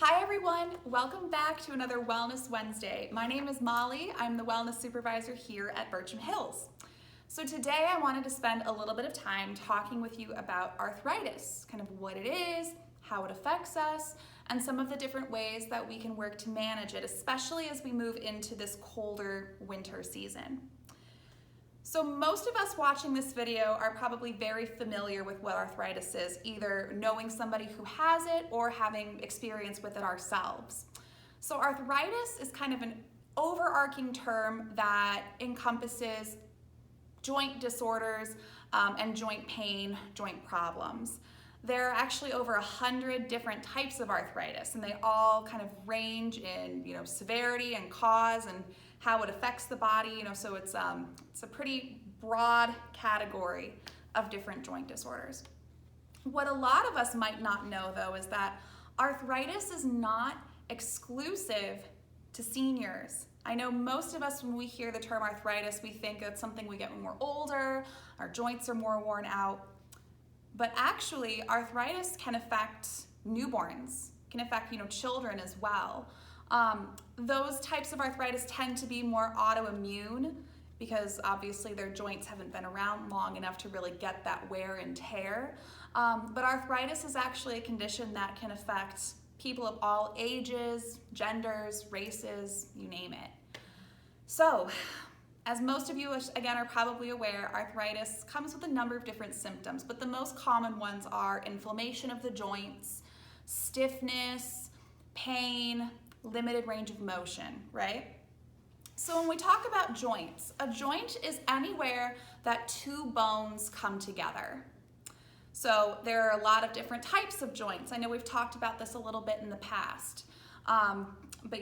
Hi everyone, welcome back to another Wellness Wednesday. My name is Molly, I'm the Wellness Supervisor here at Bircham Hills. So today I wanted to spend a little bit of time talking with you about arthritis, kind of what it is, how it affects us, and some of the different ways that we can work to manage it, especially as we move into this colder winter season. So most of us watching this video are probably very familiar with what arthritis is, either knowing somebody who has it or having experience with it ourselves. So arthritis is kind of an overarching term that encompasses joint disorders and joint pain, joint problems. There are actually over 100 different types of arthritis, and they all kind of range in severity and cause and how it affects the body. So it's a pretty broad category of different joint disorders. What a lot of us might not know, though, is that arthritis is not exclusive to seniors. I know most of us, when we hear the term arthritis, we think it's something we get when we're older, our joints are more worn out. But actually, arthritis can affect newborns, can affect children as well. Those types of arthritis tend to be more autoimmune because obviously their joints haven't been around long enough to really get that wear and tear. But arthritis is actually a condition that can affect people of all ages, genders, races, you name it. So, as most of you, again, are probably aware, arthritis comes with a number of different symptoms, but the most common ones are inflammation of the joints, stiffness, pain, limited range of motion, right? So when we talk about joints, a joint is anywhere that two bones come together. So there are a lot of different types of joints. I know we've talked about this a little bit in the past. But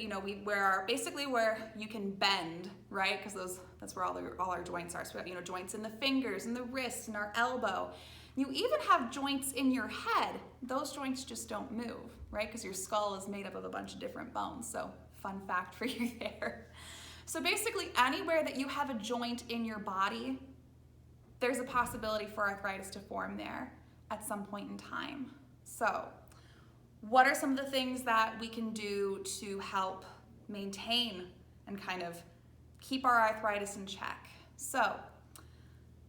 basically where you can bend, right? Because that's where all our joints are. So we have joints in the fingers and the wrists and our elbow. You even have joints in your head. Those joints just don't move, right? Because your skull is made up of a bunch of different bones. So fun fact for you there. So basically anywhere that you have a joint in your body, there's a possibility for arthritis to form there at some point in time. So what are some of the things that we can do to help maintain and kind of keep our arthritis in check? So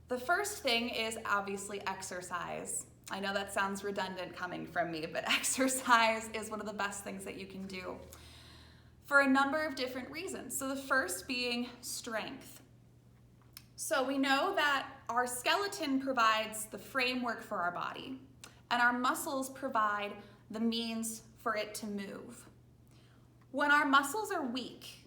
the first thing is obviously exercise. I know that sounds redundant coming from me, but exercise is one of the best things that you can do for a number of different reasons. So the first being strength. So we know that our skeleton provides the framework for our body, and our muscles provide the means for it to move. When our muscles are weak,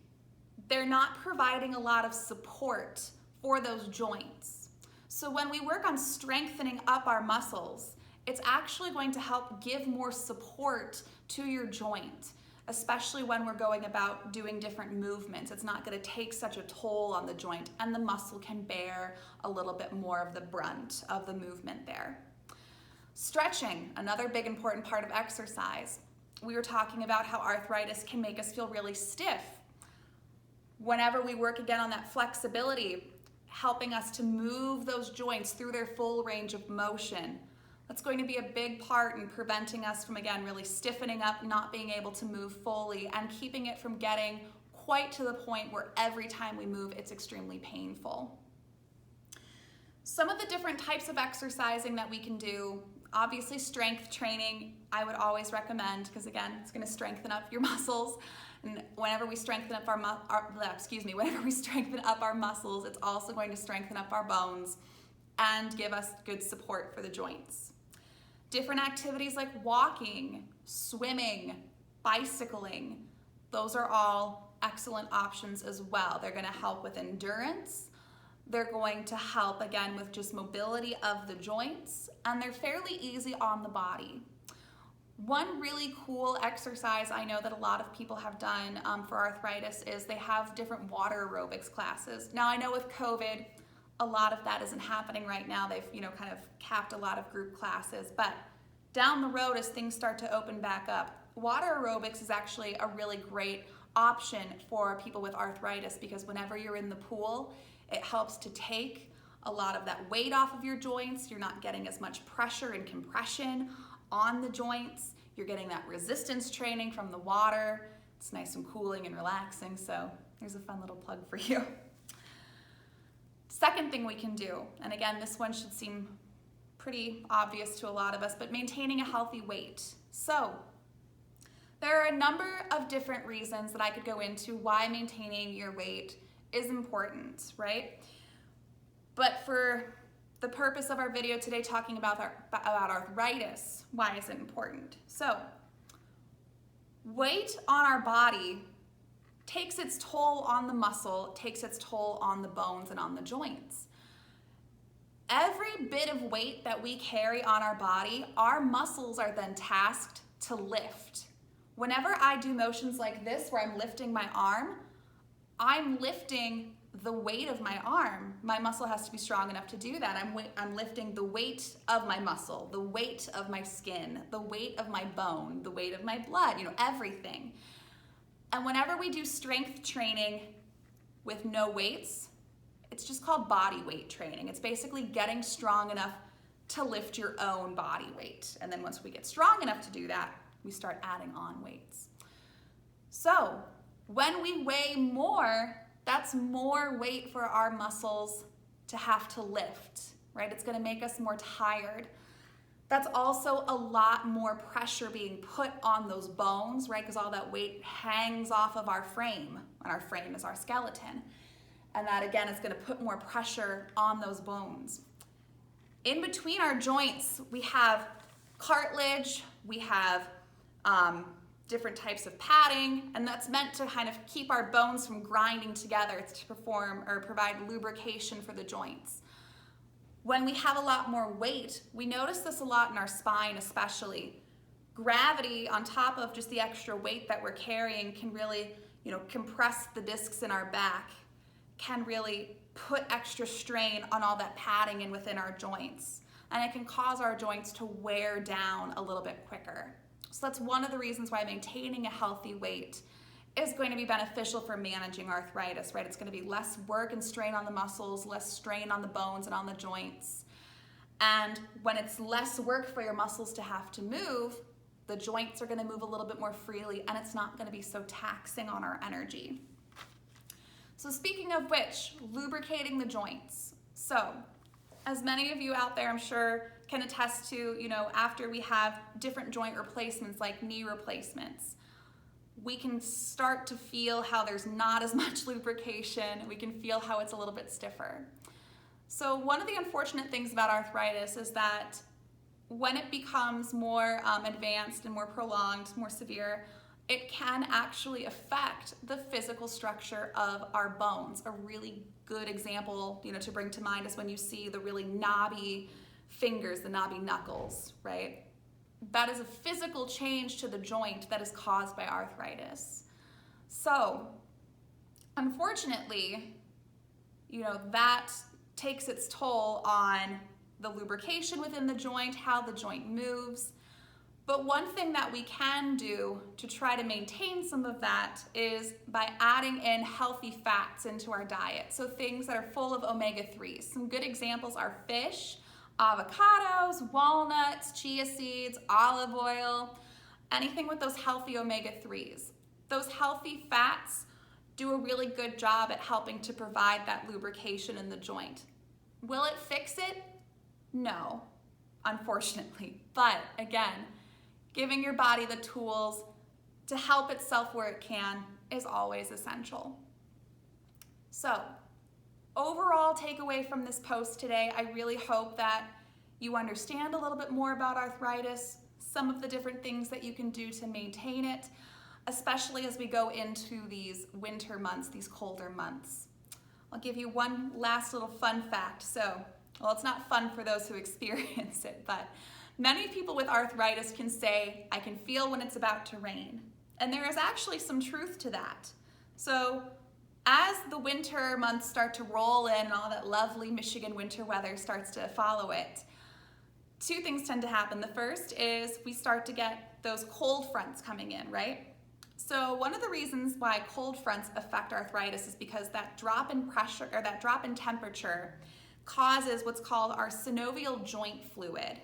they're not providing a lot of support for those joints. So when we work on strengthening up our muscles, it's actually going to help give more support to your joint, especially when we're going about doing different movements. It's not going to take such a toll on the joint, and the muscle can bear a little bit more of the brunt of the movement there. Stretching, another big important part of exercise. We were talking about how arthritis can make us feel really stiff. Whenever we work again on that flexibility, helping us to move those joints through their full range of motion, that's going to be a big part in preventing us from, again, really stiffening up, not being able to move fully, and keeping it from getting quite to the point where every time we move, it's extremely painful. Some of the different types of exercising that we can do, obviously strength training, I would always recommend, because again, it's going to strengthen up your muscles. And whenever we strengthen up whenever we strengthen up our muscles, it's also going to strengthen up our bones and give us good support for the joints. Different activities like walking, swimming, bicycling, those are all excellent options as well. They're going to help with endurance. They're going to help, again, with just mobility of the joints, and they're fairly easy on the body. One really cool exercise I know that a lot of people have done for arthritis is they have different water aerobics classes. Now, I know with COVID, a lot of that isn't happening right now. They've kind of capped a lot of group classes, but down the road as things start to open back up, water aerobics is actually a really great option for people with arthritis, because whenever you're in the pool, it helps to take a lot of that weight off of your joints. You're not getting as much pressure and compression on the joints. You're getting that resistance training from the water. It's nice and cooling and relaxing, so there's a fun little plug for you. Second thing we can do, and again, this one should seem pretty obvious to a lot of us, but maintaining a healthy weight. So there are a number of different reasons that I could go into why maintaining your weight is important, right? But for the purpose of our video today, talking about arthritis, why is it important? So weight on our body takes its toll on the muscle, takes its toll on the bones and on the joints. Every bit of weight that we carry on our body, our muscles are then tasked to lift. Whenever I do motions like this, where I'm lifting my arm, I'm lifting the weight of my arm. My muscle has to be strong enough to do that. I'm lifting the weight of my muscle, the weight of my skin, the weight of my bone, the weight of my blood, everything. And whenever we do strength training with no weights, it's just called body weight training. It's basically getting strong enough to lift your own body weight. And then once we get strong enough to do that, we start adding on weights. So when we weigh more, that's more weight for our muscles to have to lift, right? It's gonna make us more tired. That's also a lot more pressure being put on those bones, right? Because all that weight hangs off of our frame, and our frame is our skeleton. And that again is gonna put more pressure on those bones. In between our joints, we have cartilage, we have different types of padding, and that's meant to kind of keep our bones from grinding together. It's to perform or provide lubrication for the joints. When we have a lot more weight, we notice this a lot in our spine especially. Gravity on top of just the extra weight that we're carrying can really, compress the discs in our back, can really put extra strain on all that padding in within our joints. And it can cause our joints to wear down a little bit quicker. So that's one of the reasons why maintaining a healthy weight is going to be beneficial for managing arthritis, right? It's going to be less work and strain on the muscles, less strain on the bones and on the joints. And when it's less work for your muscles to have to move, the joints are going to move a little bit more freely, and it's not going to be so taxing on our energy. So speaking of which, lubricating the joints. So as many of you out there, I'm sure, can attest to, after we have different joint replacements like knee replacements, we can start to feel how there's not as much lubrication. We can feel how it's a little bit stiffer. So one of the unfortunate things about arthritis is that when it becomes more advanced and more prolonged, more severe, it can actually affect the physical structure of our bones. A really good example, to bring to mind is when you see the really knobby fingers, the knobby knuckles, right? That is a physical change to the joint that is caused by arthritis. So, unfortunately, that takes its toll on the lubrication within the joint, how the joint moves. But one thing that we can do to try to maintain some of that is by adding in healthy fats into our diet. So things that are full of omega-3s. Some good examples are fish, avocados, walnuts, chia seeds, olive oil, anything with those healthy omega-3s. Those healthy fats do a really good job at helping to provide that lubrication in the joint. Will it fix it? No, unfortunately. But again, giving your body the tools to help itself where it can is always essential. So, overall takeaway from this post today, I really hope that you understand a little bit more about arthritis, some of the different things that you can do to maintain it, especially as we go into these winter months, these colder months. I'll give you one last little fun fact. So, well, it's not fun for those who experience it, but many people with arthritis can say, I can feel when it's about to rain. And there is actually some truth to that. So as the winter months start to roll in and all that lovely Michigan winter weather starts to follow it, two things tend to happen. The first is we start to get those cold fronts coming in, right? So one of the reasons why cold fronts affect arthritis is because that drop in pressure or that drop in temperature causes what's called our synovial joint fluid.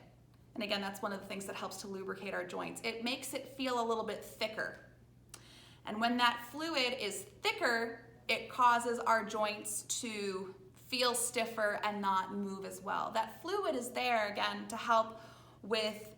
And again, that's one of the things that helps to lubricate our joints. It makes it feel a little bit thicker. And when that fluid is thicker, it causes our joints to feel stiffer and not move as well. That fluid is there, again, to help with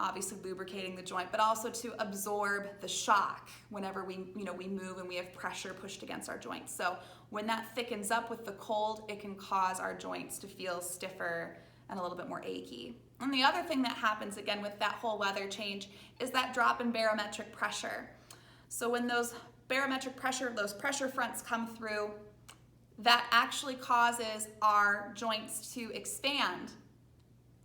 obviously lubricating the joint, but also to absorb the shock whenever we move and we have pressure pushed against our joints. So when that thickens up with the cold, it can cause our joints to feel stiffer and a little bit more achy. And the other thing that happens, again, with that whole weather change is that drop in barometric pressure. So when those pressure fronts come through, that actually causes our joints to expand.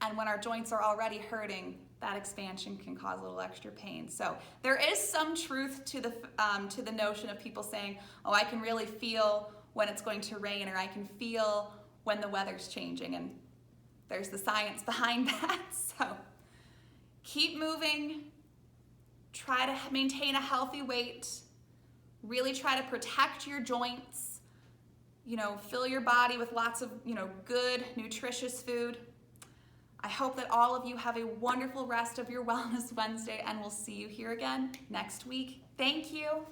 And when our joints are already hurting, that expansion can cause a little extra pain. So there is some truth to the notion of people saying, oh, I can really feel when it's going to rain, or I can feel when the weather's changing. And there's the science behind that. So keep moving, try to maintain a healthy weight, really try to protect your joints, fill your body with lots of, good, nutritious food. I hope that all of you have a wonderful rest of your Wellness Wednesday, and we'll see you here again next week. Thank you.